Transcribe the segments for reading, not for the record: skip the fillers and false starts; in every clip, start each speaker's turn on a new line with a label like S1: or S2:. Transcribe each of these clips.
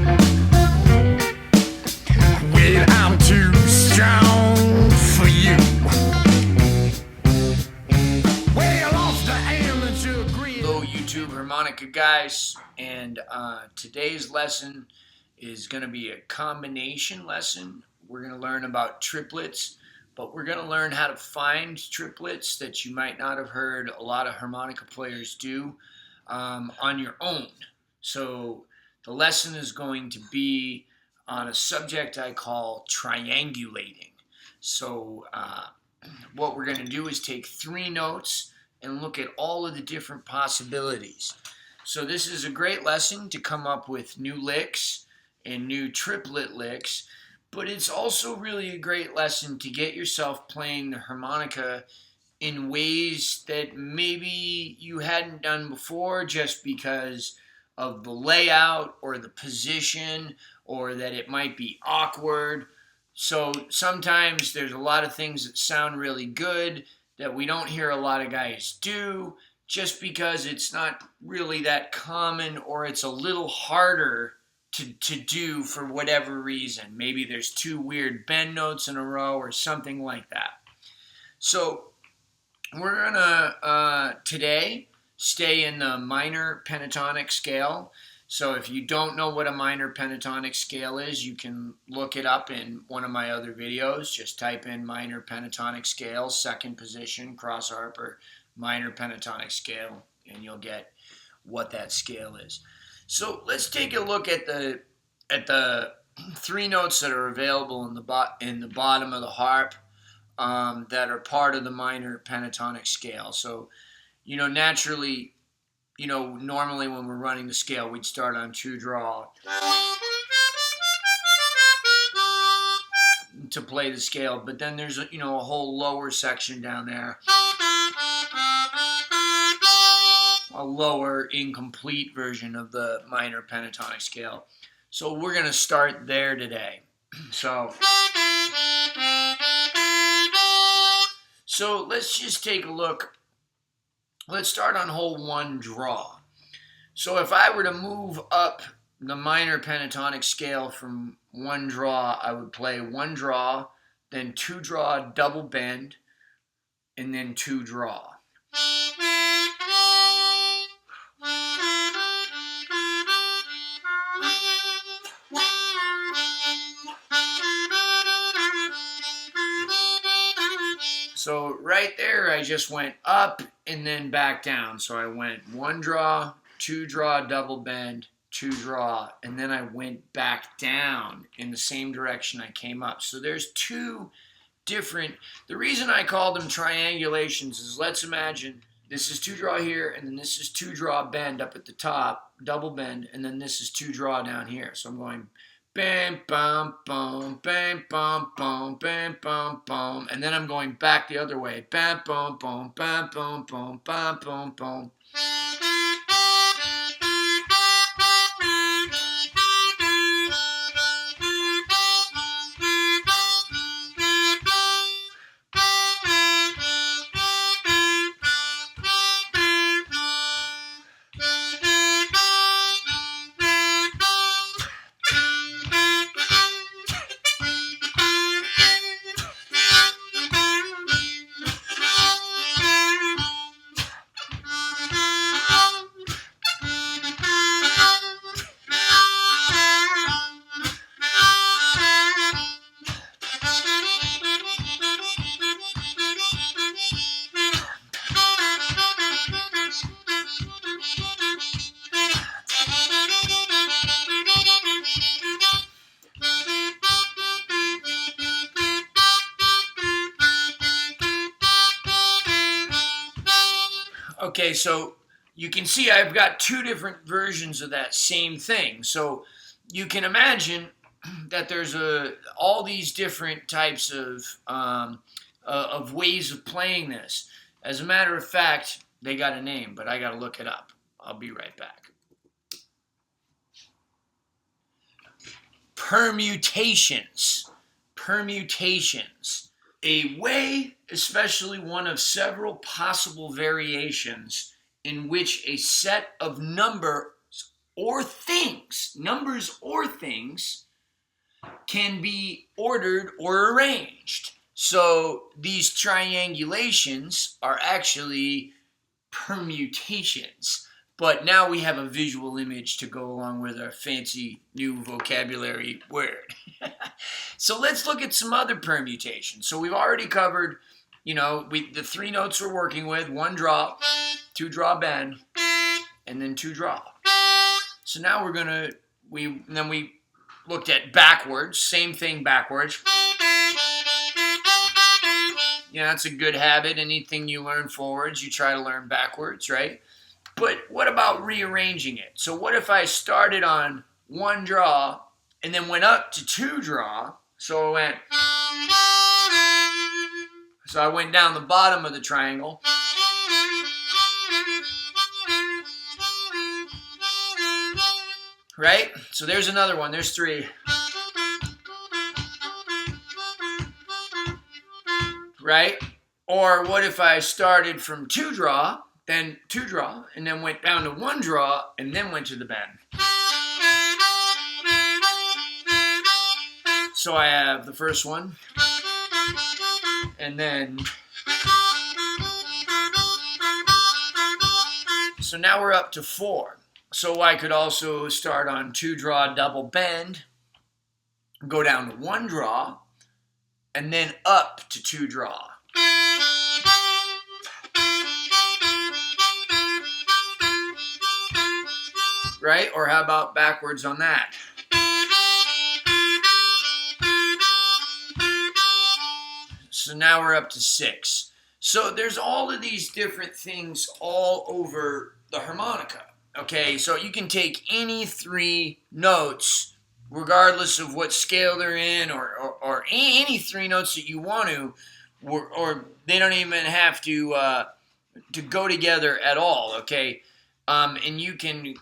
S1: Well, I'm too strong for you. Well, off the amateur grid.
S2: Hello, YouTube harmonica guys, and today's lesson is going to be a combination lesson. We're going to learn about triplets, but we're going to learn how to find triplets that you might not have heard a lot of harmonica players do on your own. So the lesson is going to be on a subject I call triangulating. So what we're going to do is take 3 notes and look at all of the different possibilities. So this is a great lesson to come up with new licks and new triplet licks, but it's also really a great lesson to get yourself playing the harmonica in ways that maybe you hadn't done before just because of the layout or the position, or that it might be awkward. So sometimes there's a lot of things that sound really good that we don't hear a lot of guys do just because it's not really that common, or it's a little harder to do for whatever reason. Maybe there's 2 weird bend notes in a row or something like that. So we're gonna today stay in the minor pentatonic scale. So if you don't know what a minor pentatonic scale is, you can look it up in one of my other videos. Just type in minor pentatonic scale, 2nd position, cross harp, minor pentatonic scale, and you'll get what that scale is. So let's take a look at the 3 notes that are available in the bottom of the harp that are part of the minor pentatonic scale. So, you know, naturally, you know, normally when we're running the scale, we'd start on 2 draw to play the scale, but then there's a whole lower section down there, a lower incomplete version of the minor pentatonic scale. So we're going to start there today. So let's just take a look. Let's start on hole 1, draw. So if I were to move up the minor pentatonic scale from 1 draw, I would play 1 draw, then 2 draw, double bend, and then 2 draw. So right there, I just went up and then back down. So I went 1 draw, 2 draw, double bend, 2 draw, and then I went back down in the same direction I came up. So there's 2 different, the reason I call them triangulations is, let's imagine this is 2 draw here, and then this is 2 draw bend up at the top, double bend, and then this is 2 draw down here. So I'm going bam, bum, bum, bam, bum, bum, bam, bum, bum, and then I'm going back the other way. Bam, bum, bum, bam, bum, bum, bam, bum, bum. Okay, so you can see I've got 2 different versions of that same thing. So you can imagine that there's all these different types of ways of playing this. As a matter of fact, they got a name, but I got to look it up. I'll be right back. Permutations. Permutations. A way, especially one of several possible variations, in which a set of numbers or things, numbers or things, can be ordered or arranged. So these triangulations are actually permutations. But now we have a visual image to go along with our fancy new vocabulary word. So let's look at some other permutations. So we've already covered, the three notes we're working with: one draw, two draw bend, and then two draw. So now we looked at backwards, same thing backwards. That's a good habit. Anything you learn forwards, you try to learn backwards, right? But what about rearranging it? So what if I started on one draw and then went up to two draw? So I went down the bottom of the triangle. Right? So there's another one. There's three. Right? Or what if I started from two draw, then two draw, and then went down to one draw, and then went to the bend? So I have the first one, and then, so now we're up to four. So I could also start on two draw, double bend, go down to one draw, and then up to two draw. Right? Or how about backwards on that? So now we're up to six. So there's all of these different things all over the harmonica. Okay, so you can take any three notes, regardless of what scale they're in, or any three notes that you want to, or they don't even have to go together at all. Okay, and you can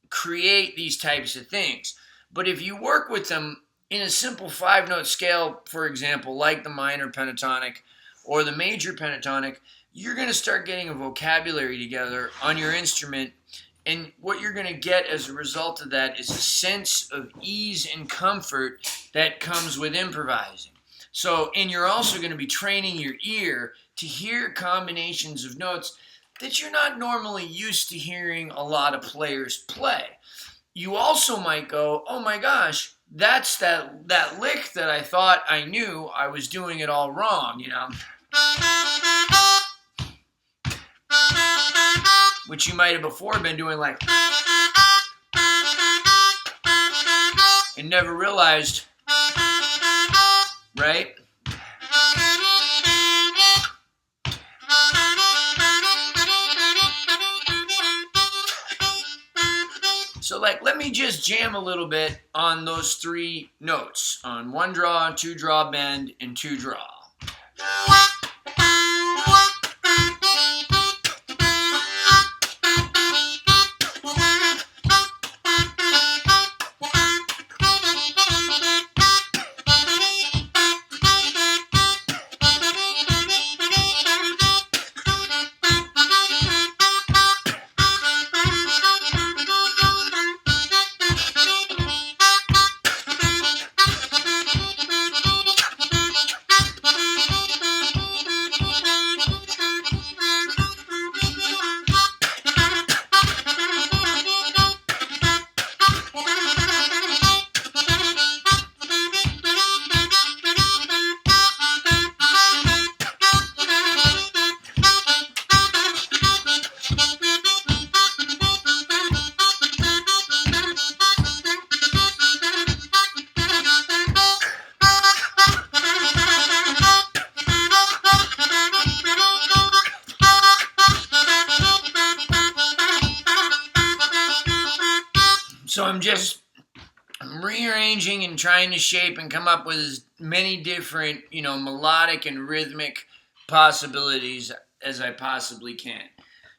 S2: create these types of things. But if you work with them in a simple 5-note scale, for example, like the minor pentatonic or the major pentatonic, you're going to start getting a vocabulary together on your instrument. And what you're going to get as a result of that is a sense of ease and comfort that comes with improvising. So, and you're also going to be training your ear to hear combinations of notes that you're not normally used to hearing a lot of players play. You also might go, oh my gosh, that's that lick that I thought I knew. I was doing it all wrong, Which you might have before been doing like, and never realized, right? So let me just jam a little bit on those three notes, on one draw, two draw bend, and two draw. So I'm just rearranging and trying to shape and come up with as many different, melodic and rhythmic possibilities as I possibly can.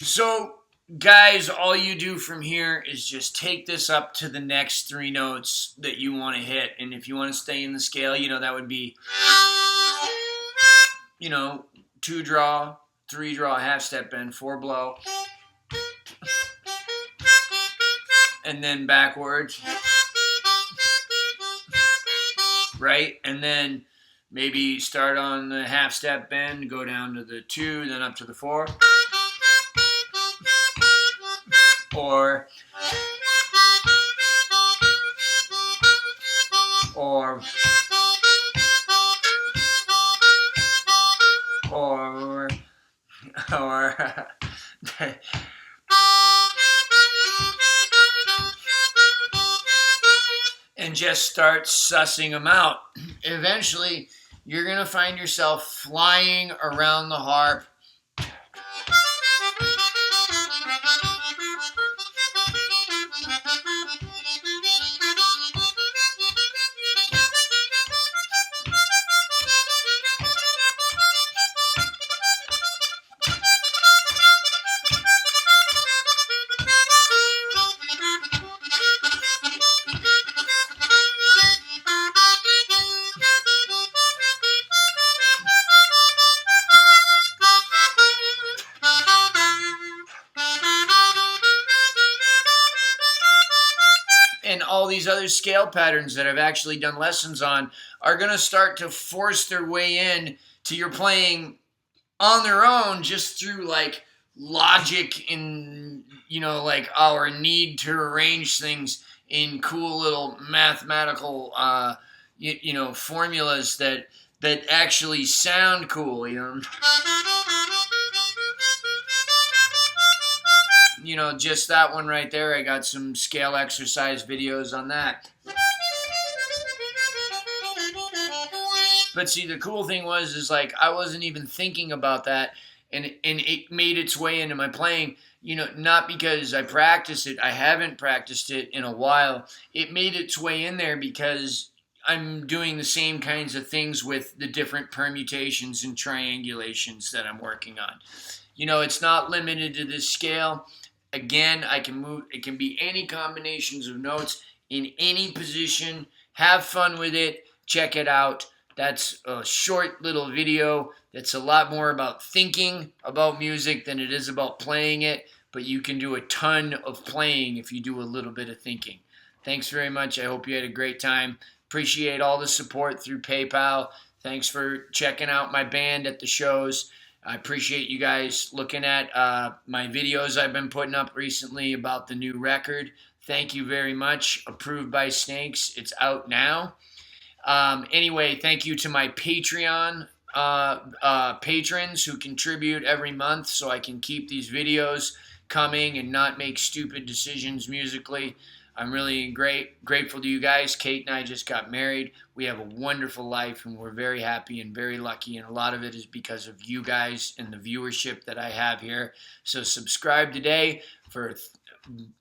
S2: So, guys, all you do from here is just take this up to the next three notes that you want to hit. And if you want to stay in the scale, that would be, two draw, three draw, half step bend, four blow. and then backwards, right? And then maybe start on the half step bend, go down to the 2, then up to the 4. Or and just start sussing them out. Eventually, you're going to find yourself flying around the harp. And all these other scale patterns that I've actually done lessons on are going to start to force their way in to your playing on their own, just through like logic and, you know, like our need to arrange things in cool little mathematical you know, formulas that actually sound cool, you know. You know, just that one right there, I got some scale exercise videos on that. But see, the cool thing is like, I wasn't even thinking about that, and it made its way into my playing, you know, not because I practiced it. I haven't practiced it in a while. It made its way in there because I'm doing the same kinds of things with the different permutations and triangulations that I'm working on. You know, it's not limited to this scale. Again, I can move, it can be any combinations of notes in any position. Have fun with it. Check it out. That's a short little video that's a lot more about thinking about music than it is about playing it, but you can do a ton of playing if you do a little bit of thinking. Thanks very much. I hope you had a great time. Appreciate all the support through PayPal. Thanks for checking out my band at the shows. I appreciate you guys looking at my videos I've been putting up recently about the new record. Thank you very much. Approved by Snakes. It's out now. Anyway, thank you to my Patreon patrons who contribute every month so I can keep these videos coming and not make stupid decisions musically. I'm really grateful to you guys. Kate and I just got married. We have a wonderful life, and we're very happy and very lucky, and a lot of it is because of you guys and the viewership that I have here. So subscribe today for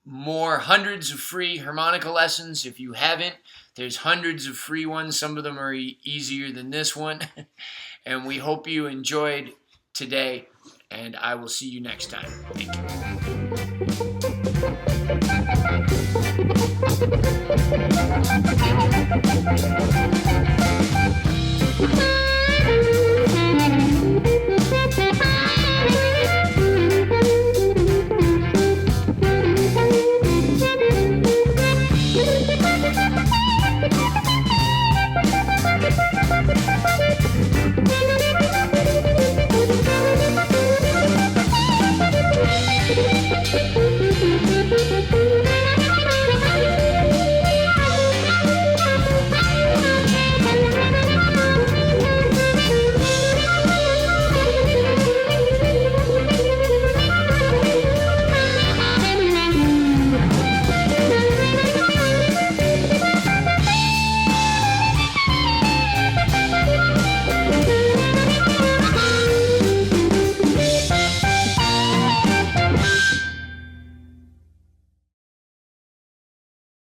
S2: more hundreds of free harmonica lessons. If you haven't, there's hundreds of free ones. Some of them are easier than this one. And we hope you enjoyed today, and I will see you next time. Thank you.